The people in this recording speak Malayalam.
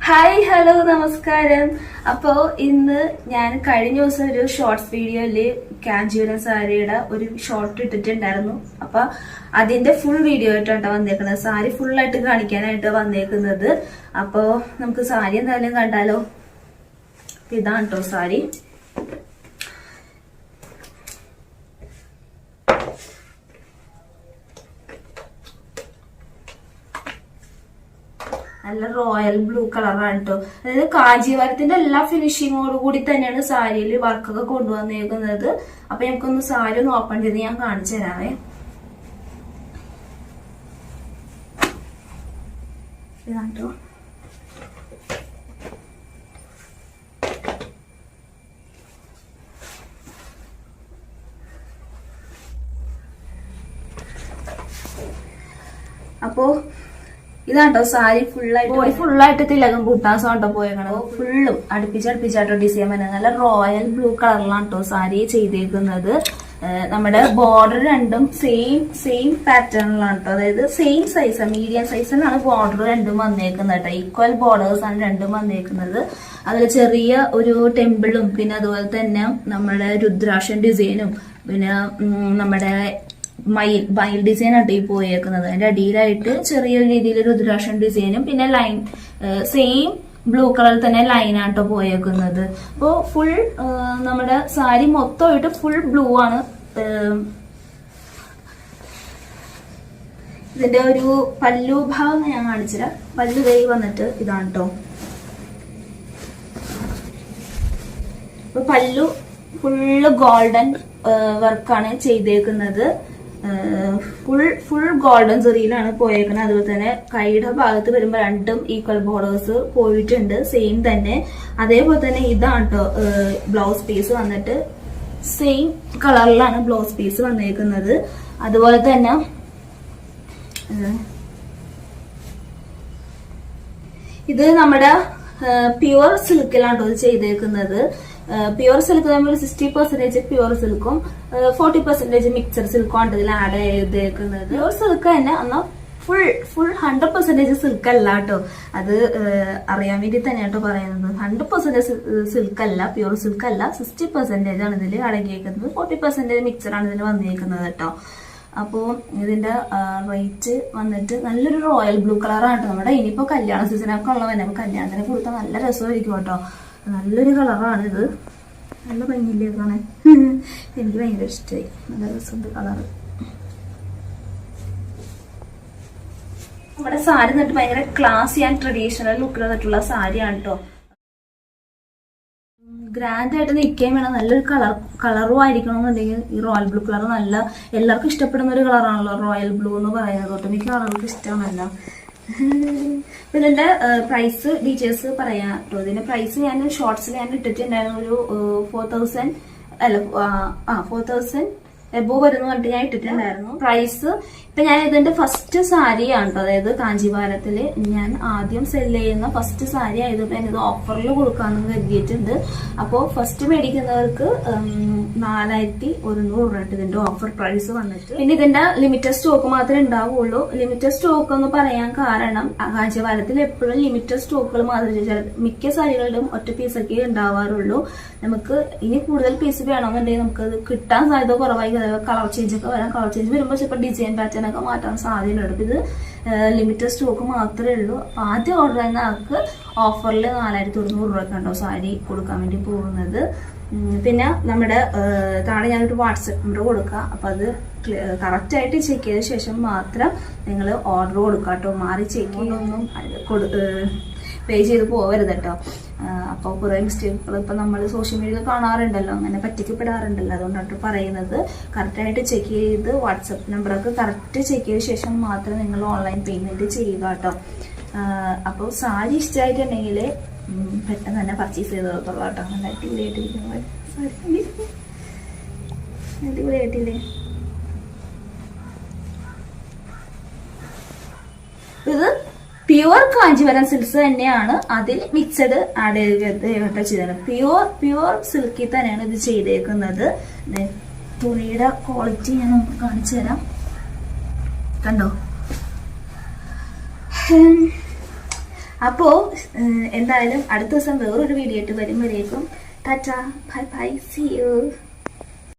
ഹായ് ഹലോ നമസ്കാരം. അപ്പോ ഇന്ന് ഞാൻ കഴിഞ്ഞ ദിവസം ഒരു ഷോർട്സ് വീഡിയോയില് കാഞ്ചീപുരം സാരിയുടെ ഒരു ഷോർട്ട് ഇട്ടിട്ടുണ്ടായിരുന്നു. അപ്പൊ അതിന്റെ ഫുൾ വീഡിയോ ആയിട്ടാണ് വന്നേക്കുന്നത്. സാരി ഫുൾ ആയിട്ട് കാണിക്കാനായിട്ട് വന്നേക്കുന്നത്. അപ്പോ നമുക്ക് സാരി എന്തായാലും കണ്ടാലോ. ഇതാണ് കേട്ടോ സാരി. നല്ല റോയൽ ബ്ലൂ കളറാണ് കേട്ടോ. അതായത് കാഞ്ചീപുരത്തിന്റെ എല്ലാ ഫിനിഷിങ്ങോട് കൂടി തന്നെയാണ് സാരിയിൽ വർക്കൊക്കെ കൊണ്ടുവന്നേക്കുന്നത്. അപ്പൊ നമുക്കൊന്ന് സാരി ഒന്ന് ഓപ്പൺ ചെയ്ത് ഞാൻ കാണിച്ചു തരാവേ. ഇതാട്ടോ അപ്പോ ഇതാട്ടോ സാരി ഫുള്ളായിട്ട് ബോഡി ഫുള്ളായിട്ട് തിലകം കൂട്ടാൻ കേട്ടോ പോയേക്കണത്. ഫുള്ളും അടുപ്പിച്ചാട്ടോ ഡിസൈൻ വരുന്നത്. നല്ല റോയൽ ബ്ലൂ കളറിലാണ് കേട്ടോ സാരി ചെയ്തേക്കുന്നത്. നമ്മുടെ ബോർഡർ രണ്ടും സെയിം പാറ്റേണിലാണ് കേട്ടോ. അതായത് സെയിം സൈസ് മീഡിയം സൈസിലാണ് ബോർഡർ രണ്ടും വന്നേക്കുന്നത് കേട്ടോ. ഈക്വൽ ബോർഡേഴ്സ് ആണ് രണ്ടും വന്നേക്കുന്നത്. അതിൽ ചെറിയ ഒരു ടെമ്പിളും പിന്നെ അതുപോലെ തന്നെ നമ്മുടെ രുദ്രാക്ഷൻ ഡിസൈനും പിന്നെ നമ്മുടെ മയിൽ ഡിസൈൻ ആട്ടോ ഈ പോയേക്കുന്നത്. അതിന്റെ അടിയിലായിട്ട് ചെറിയൊരു രീതിയിൽ രുദ്രാക്ഷൻ ഡിസൈനും പിന്നെ ലൈൻ സെയിം ബ്ലൂ കളറിൽ തന്നെ ലൈൻ ആട്ടോ പോയേക്കുന്നത്. അപ്പോ ഫുൾ നമ്മുടെ സാരി മൊത്തമായിട്ട് ഫുൾ ബ്ലൂ ആണ്. ഇതിന്റെ ഒരു പല്ലു ഭാഗം ഞാൻ കാണിച്ചുതരാം. പല്ലു കൈ വന്നിട്ട് ഇതാണ് കേട്ടോ. അപ്പൊ പല്ലു ഫുള്ള് ഗോൾഡൻ വർക്കാണ് ചെയ്തേക്കുന്നത്. ഫുൾ ഗോൾഡൻ സെറിയിലാണ് പോയേക്കുന്നത്. അതുപോലെ തന്നെ കൈയുടെ ഭാഗത്ത് വരുമ്പോൾ രണ്ടും ഈക്വൽ ബോർഡേഴ്സ് പോയിട്ടുണ്ട് സെയിം തന്നെ. അതേപോലെ തന്നെ ഇതാണ് കേട്ടോ ബ്ലൗസ് പീസ് വന്നിട്ട് സെയിം കളറിലാണ് ബ്ലൗസ് പീസ് വന്നേക്കുന്നത്. അതുപോലെ തന്നെ ഇത് നമ്മുടെ പ്യുവർ സിൽക്കിലാണ് കേട്ടോ ചെയ്തേക്കുന്നത്. പ്യുവർ സിൽക്ക് നമ്മൾ 60% പ്യുവർ സിൽക്കും 40% മിക്സഡ് സിൽക്കും ആണ് ഇതിൽ ആഡ് ചെയ്തേക്കുന്നത്. പ്യുവർ സിൽക്ക് തന്നെ എന്നാൽ ഫുൾ 100% സിൽക്ക് അല്ല കേട്ടോ. അത് അറിയാൻ വേണ്ടി തന്നെയാട്ടോ പറയുന്നത്. 100% സിൽക്ക് അല്ല, പ്യുവർ സിൽക്ക് അല്ല, 60% ആണ് ഇതിൽ അടങ്ങിയേക്കുന്നത്. 40% മിക്സഡ് ആണ് ഇതിൽ വന്നേക്കുന്നത് കേട്ടോ. അപ്പോ ഇതിന്റെ റേറ്റ് വന്നിട്ട് നല്ലൊരു റോയൽ ബ്ലൂ കളറാണ് കേട്ടോ. നമ്മുടെ ഇനിയിപ്പോ കല്യാണ സീസണൊക്കെ ഉള്ളവന്നെ അപ്പൊ കല്യാണത്തിന് കൊടുത്താൽ നല്ല രസമായിരിക്കും കേട്ടോ. നല്ലൊരു കളറാണ് ഇത്. നല്ല ഭംഗിയില്ലേ കാണാൻ. എനിക്ക് ഭയങ്കര ഇഷ്ടമായി. നല്ല രസമുണ്ട് കളറ്. നമ്മുടെ സാരി എന്നിട്ട് ഭയങ്കര ക്ലാസി ആൻഡ് ട്രഡീഷണൽ ലുക്കിൽ വന്നിട്ടുള്ള സാരിയാണ് കേട്ടോ. ഗ്രാൻഡ് ആയിട്ട് നിൽക്കുകയും വേണം. നല്ലൊരു കളറും ആയിരിക്കണമെന്നുണ്ടെങ്കിൽ ഈ റോയൽ ബ്ലൂ കളർ നല്ല എല്ലാവർക്കും ഇഷ്ടപ്പെടുന്ന ഒരു കളറാണല്ലോ റോയൽ ബ്ലൂ എന്ന് പറയുന്നത്. ഒട്ടുമിക്ക ആളുകൾക്ക് ഇഷ്ടമല്ല. ഇതിന്റെ പ്രൈസ് ഡീറ്റെയിൽസ് പറയാം കേട്ടോ. ഇതിന്റെ പ്രൈസ് ഞാൻ ഷോർട്സിൽ ഞാൻ ഇട്ടിട്ടുണ്ടായിരുന്നു. ഒരു 4000 അല്ല 4000 എബോ വരുന്ന പറഞ്ഞിട്ട് ഞാൻ ഇട്ടിട്ടുണ്ടായിരുന്നു. പ്രൈസ് ഇപ്പൊ ഞാൻ ഇതിന്റെ ഫസ്റ്റ് സാരിയാണ് കേട്ടോ. അതായത് കാഞ്ചീപുരത്തില് ഞാൻ ആദ്യം സെല് ചെയ്യുന്ന ഫസ്റ്റ് സാരി ആയതുകൊണ്ട് ഞാൻ ഇത് ഓഫറിൽ കൊടുക്കാമെന്ന് കരുതിയിട്ടുണ്ട്. അപ്പോ ഫസ്റ്റ് മേടിക്കുന്നവർക്ക് 4100 രൂപ ഇതിന്റെ ഓഫർ പ്രൈസ് വന്നിട്ട്. പിന്നെ ഇതിന്റെ ലിമിറ്റഡ് സ്റ്റോക്ക് മാത്രമേ ഉണ്ടാവുള്ളൂ. ലിമിറ്റഡ് സ്റ്റോക്ക് എന്ന് പറയാൻ കാരണം കാഞ്ചീപുരത്തിൽ എപ്പോഴും ലിമിറ്റഡ് സ്റ്റോക്കുകൾ മാത്രമേ, മിക്ക സാരികളിലും ഒറ്റ പീസൊക്കെ ഉണ്ടാവാറുള്ളൂ. നമുക്ക് ഇനി കൂടുതൽ പീസ് വേണമെന്നുണ്ടെങ്കിൽ നമുക്കത് കിട്ടാൻ സാധ്യത കുറവായി. കളർ ചേഞ്ച് ഒക്കെ വരാം. കളർ ചേഞ്ച് വരുമ്പോൾ ചിലപ്പോൾ ഡിസൈൻ പാറ്റേൺ ഒക്കെ മാറ്റാൻ സാധ്യതയുണ്ട്. ഇത് ലിമിറ്റഡ് സ്റ്റോക്ക് മാത്രമേ ഉള്ളൂ. അപ്പൊ ആദ്യം ഓർഡർ ചെയ്യുന്ന ആൾക്ക് ഓഫറിൽ 4100 രൂപ ഉണ്ടോ സാരി കൊടുക്കാൻ വേണ്ടി പോകുന്നത്. പിന്നെ നമ്മുടെ താഴെ ഞാനൊരു വാട്സപ്പ് നമ്പർ കൊടുക്കാം. അപ്പൊ അത് കറക്റ്റ് ആയിട്ട് ചെക്ക് ചെയ്ത ശേഷം മാത്രം നിങ്ങൾ ഓർഡർ കൊടുക്കാം കേട്ടോ. മാറി ചെക്ക് ചെയ്യൊന്നും പേ ചെയ്ത് പോകരുത് കേട്ടോ. അപ്പോൾ കുറെ മിസ്റ്റേക്കുകൾ ഇപ്പൊ നമ്മൾ സോഷ്യൽ മീഡിയയിൽ കാണാറുണ്ടല്ലോ, അങ്ങനെ പറ്റിക്കപ്പെടാറുണ്ടല്ലോ. അതുകൊണ്ടാണ് പറയുന്നത്. കറക്റ്റായിട്ട് ചെക്ക് ചെയ്ത് വാട്സപ്പ് നമ്പറൊക്കെ കറക്റ്റ് ചെക്ക് ചെയ്ത ശേഷം മാത്രം നിങ്ങൾ ഓൺലൈൻ പേയ്മെന്റ് ചെയ്യുക കേട്ടോ. അപ്പോൾ സാരി ഇഷ്ടമായിട്ടുണ്ടെങ്കിൽ പെട്ടെന്ന് തന്നെ പർച്ചേസ് ചെയ്ത് നോക്കുള്ളൂ കേട്ടോ. നല്ല അടിപൊളിയായിട്ടിരിക്കുന്നത് സാരി അടിപൊളിയായിട്ടില്ലേ. ഇത് പ്യുവർ കാഞ്ചീപുരം സിൽക്സ് തന്നെയാണ്. അതിൽ മിക്സഡ് ആഡ് ചെയ്തത് പ്യുവർ സിൽക്കിൽ തന്നെയാണ് ഇത് ചെയ്തേക്കുന്നത്. തുണിയുടെ ക്വാളിറ്റി ഞാൻ നമുക്ക് കാണിച്ചു തരാം. കണ്ടോ, അപ്പോ എന്തായാലും അടുത്ത ദിവസം വേറൊരു വീഡിയോ ആയിട്ട് വരും വരേക്കും tata bye bye see U.